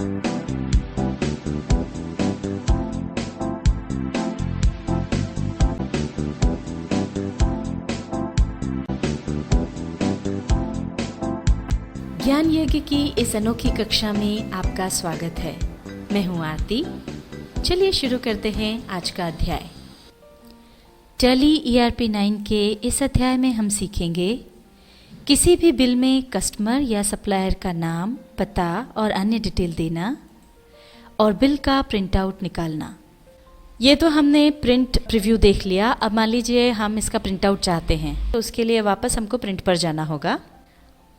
ज्ञान यज्ञ की इस अनोखी कक्षा में आपका स्वागत है। मैं हूं आरती। चलिए शुरू करते हैं आज का अध्याय। टैली ERP 9 के इस अध्याय में हम सीखेंगे किसी भी बिल में कस्टमर या सप्लायर का नाम, पता और अन्य डिटेल देना और बिल का प्रिंट आउट निकालना। ये तो हमने प्रिंट प्रीव्यू देख लिया। अब मान लीजिए हम इसका प्रिंट आउट चाहते हैं, तो उसके लिए वापस हमको प्रिंट पर जाना होगा।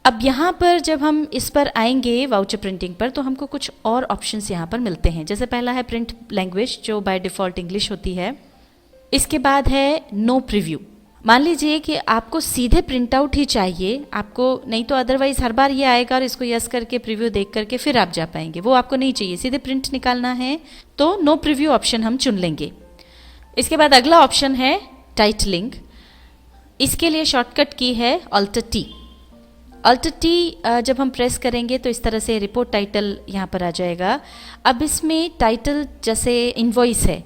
अब यहाँ पर जब हम इस पर आएंगे वाउचर प्रिंटिंग पर, तो हमको कुछ और ऑप्शंस यहाँ पर मिलते हैं। जैसे पहला है प्रिंट लैंग्वेज, जो बाय डिफ़ॉल्ट इंग्लिश होती है। इसके बाद है नो प्रीव्यू। मान लीजिए कि आपको सीधे प्रिंट आउट ही चाहिए, आपको नहीं तो अदरवाइज हर बार ये आएगा और इसको यस करके प्रीव्यू देख करके फिर आप जा पाएंगे, वो आपको नहीं चाहिए। सीधे प्रिंट निकालना है तो नो प्रीव्यू ऑप्शन हम चुन लेंगे। इसके बाद अगला ऑप्शन है टाइटलिंग। इसके लिए शॉर्टकट की है Alt+T। Alt+T जब हम प्रेस करेंगे तो इस तरह से रिपोर्ट टाइटल यहाँ पर आ जाएगा। अब इसमें टाइटल जैसे इनवॉइस है,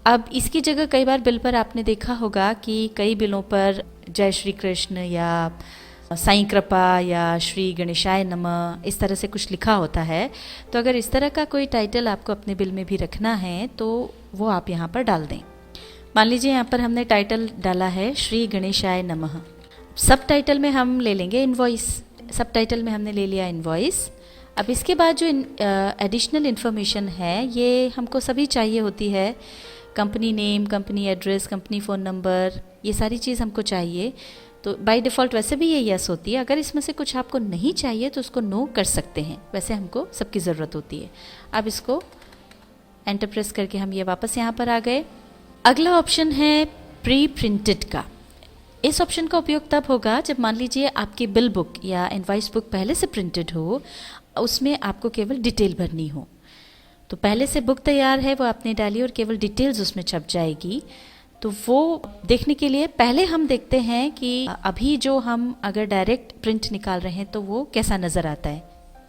अब इसकी जगह कई बार बिल पर आपने देखा होगा कि कई बिलों पर जय श्री कृष्ण या साईं कृपा या श्री गणेशाय नमः इस तरह से कुछ लिखा होता है। तो अगर इस तरह का कोई टाइटल आपको अपने बिल में भी रखना है तो वो आप यहाँ पर डाल दें। मान लीजिए यहाँ पर हमने टाइटल डाला है श्री गणेशाय नमः। सब टाइटल में हम ले लेंगे इनवॉइस। सब टाइटल में हमने ले लिया इनवॉइस। अब इसके बाद जो एडिशनल इन्फॉर्मेशन है ये हमको सभी चाहिए होती है। Company name, company address, company phone number, ये सारी चीज़ हमको चाहिए। तो बाय डिफ़ॉल्ट वैसे भी ये यस होती है। अगर इसमें से कुछ आपको नहीं चाहिए तो उसको नो कर सकते हैं। वैसे हमको सबकी ज़रूरत होती है। अब इसको एंटर प्रेस करके हम ये वापस यहाँ पर आ गए। अगला ऑप्शन है प्री प्रिंटेड का। इस ऑप्शन का उपयोग तब होगा जब मान लीजिए आपकी बिल बुक या इनवॉइस बुक पहले से प्रिंटेड हो, उसमें आपको केवल डिटेल भरनी हो। तो पहले से बुक तैयार है, वो आपने डाली और केवल डिटेल्स उसमें छप जाएगी। तो वो देखने के लिए पहले हम देखते हैं कि अभी जो हम अगर डायरेक्ट प्रिंट निकाल रहे हैं तो वो कैसा नज़र आता है।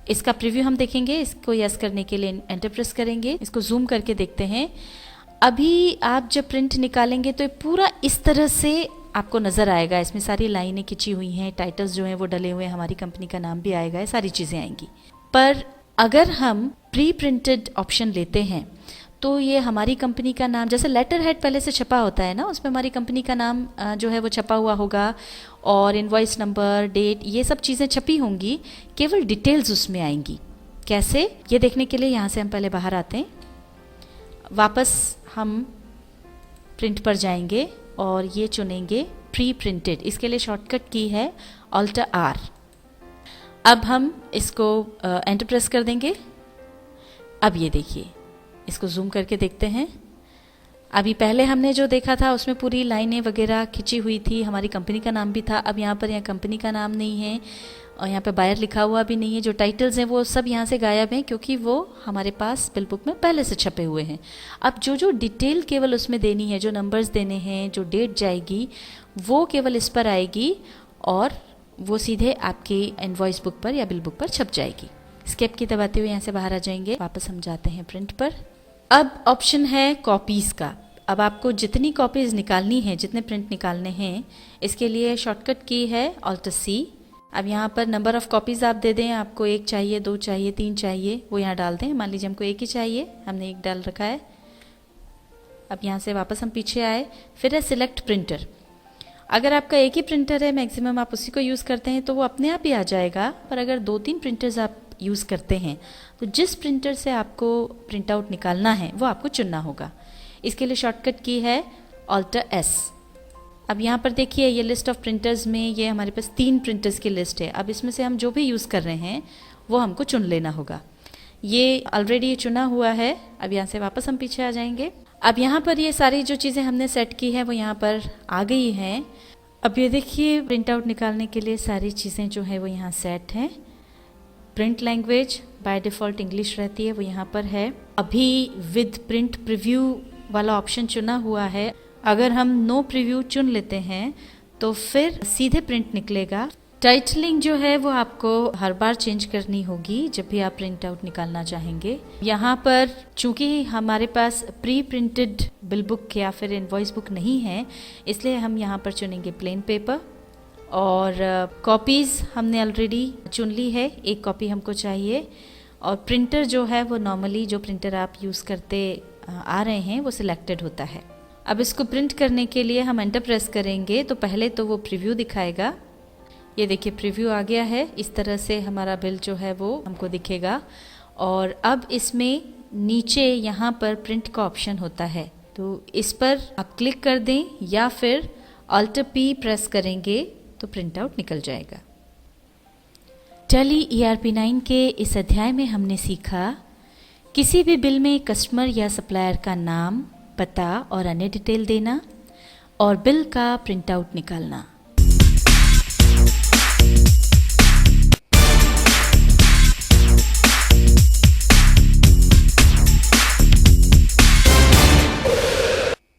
इसका प्रीव्यू हम देखेंगे। इसको यस करने के लिए एंटर प्रेस करेंगे। इसको जूम करके देखते हैं। अभी आप जब प्रिंट निकालेंगे तो पूरा इस तरह से आपको नज़र आएगा। इसमें सारी लाइनें खिंची हुई हैं, टाइटल्स जो हैं वो डले हुए हैं, हमारी कंपनी का नाम भी आएगा, सारी चीज़ें आएंगी। पर अगर हम प्री प्रिंटेड ऑप्शन लेते हैं तो ये हमारी कंपनी का नाम, जैसे लेटर हेड पहले से छपा होता है ना, उसमें हमारी कंपनी का नाम जो है वो छपा हुआ होगा और इनवॉइस नंबर, डेट, ये सब चीज़ें छपी होंगी। केवल डिटेल्स उसमें आएंगी। कैसे, ये देखने के लिए यहाँ से हम पहले बाहर आते हैं। वापस हम प्रिंट पर जाएंगे और ये चुनेंगे प्री प्रिंटेड। इसके लिए शॉर्टकट की है Alt+R। अब हम इसको एंटर प्रेस कर देंगे। अब ये देखिए, इसको जूम करके देखते हैं। अभी पहले हमने जो देखा था उसमें पूरी लाइनें वगैरह खिंची हुई थी, हमारी कंपनी का नाम भी था। अब यहाँ पर कंपनी का नाम नहीं है और यहाँ पे बायर लिखा हुआ भी नहीं है। जो टाइटल्स हैं वो सब यहाँ से गायब हैं क्योंकि वो हमारे पास बिल बुक में पहले से छपे हुए हैं। अब जो डिटेल केवल उसमें देनी है, जो नंबर्स देने हैं, जो डेट जाएगी, वो केवल इस पर आएगी और वो सीधे आपकी इनवॉइस बुक पर या बिल बुक पर छप जाएगी। स्केप की दबाते हुए यहाँ से बाहर आ जाएंगे। वापस हम जाते हैं प्रिंट पर। अब ऑप्शन है कॉपीज़ का। अब आपको जितनी कॉपीज़ निकालनी है, जितने प्रिंट निकालने हैं, इसके लिए शॉर्टकट की है Alt+C। अब यहाँ पर नंबर ऑफ़ कॉपीज़ आप दे दें। आपको 1 चाहिए, 2 चाहिए, 3 चाहिए, वो यहाँ डाल दें। मान लीजिए हमको 1 ही चाहिए, हमने 1 डाल रखा है। अब यहाँ से वापस हम पीछे आए। फिर है सिलेक्ट प्रिंटर। अगर आपका एक ही प्रिंटर है, मैक्सिमम आप उसी को यूज़ करते हैं, तो वो अपने आप ही आ जाएगा। पर अगर 2-3 प्रिंटर्स आप यूज़ करते हैं तो जिस प्रिंटर से आपको प्रिंट आउट निकालना है वो आपको चुनना होगा। इसके लिए शॉर्टकट की है Alt+S। अब यहाँ पर देखिए, ये लिस्ट ऑफ प्रिंटर्स में ये हमारे पास 3 प्रिंटर्स की लिस्ट है। अब इसमें से हम जो भी यूज़ कर रहे हैं वो हमको चुन लेना होगा। ये ऑलरेडी चुना हुआ है। अब यहाँ से वापस हम पीछे आ जाएंगे। अब यहाँ पर ये सारी जो चीज़ें हमने सेट की है वो यहाँ पर आ गई हैं। अब ये देखिए, प्रिंट आउट निकालने के लिए सारी चीज़ें जो है वो यहाँ सेट हैं। Print language by default English रहती है, वो यहाँ पर है। अभी विद प्रिंट प्रीव्यू वाला ऑप्शन चुना हुआ है। अगर हम नो प्रीव्यू चुन लेते हैं तो फिर सीधे प्रिंट निकलेगा टाइटलिंग जो है वो आपको हर बार चेंज करनी होगी जब भी आप प्रिंट आउट निकालना चाहेंगे। यहाँ पर चूंकि हमारे पास प्री प्रिंटेड बिल बुक या फिर इनवॉइस बुक नहीं है, इसलिए हम यहाँ पर चुनेंगे प्लेन पेपर। और कॉपीज़ हमने ऑलरेडी चुन ली है, एक कॉपी हमको चाहिए। और प्रिंटर जो है वो नॉर्मली जो प्रिंटर आप यूज़ करते आ रहे हैं वो सिलेक्टेड होता है। अब इसको प्रिंट करने के लिए हम एंटर प्रेस करेंगे तो पहले तो वो प्रीव्यू दिखाएगा। ये देखिए प्रीव्यू आ गया है, इस तरह से हमारा बिल जो है वो हमको दिखेगा। और अब इसमें नीचे यहाँ पर प्रिंट का ऑप्शन होता है, तो इस पर आप क्लिक कर दें या फिर Alt P प्रेस करेंगे तो प्रिंट आउट निकल जाएगा। टैली ERP9 के इस अध्याय में हमने सीखा किसी भी बिल में कस्टमर या सप्लायर का नाम, पता और अन्य डिटेल देना और बिल का प्रिंट आउट निकालना।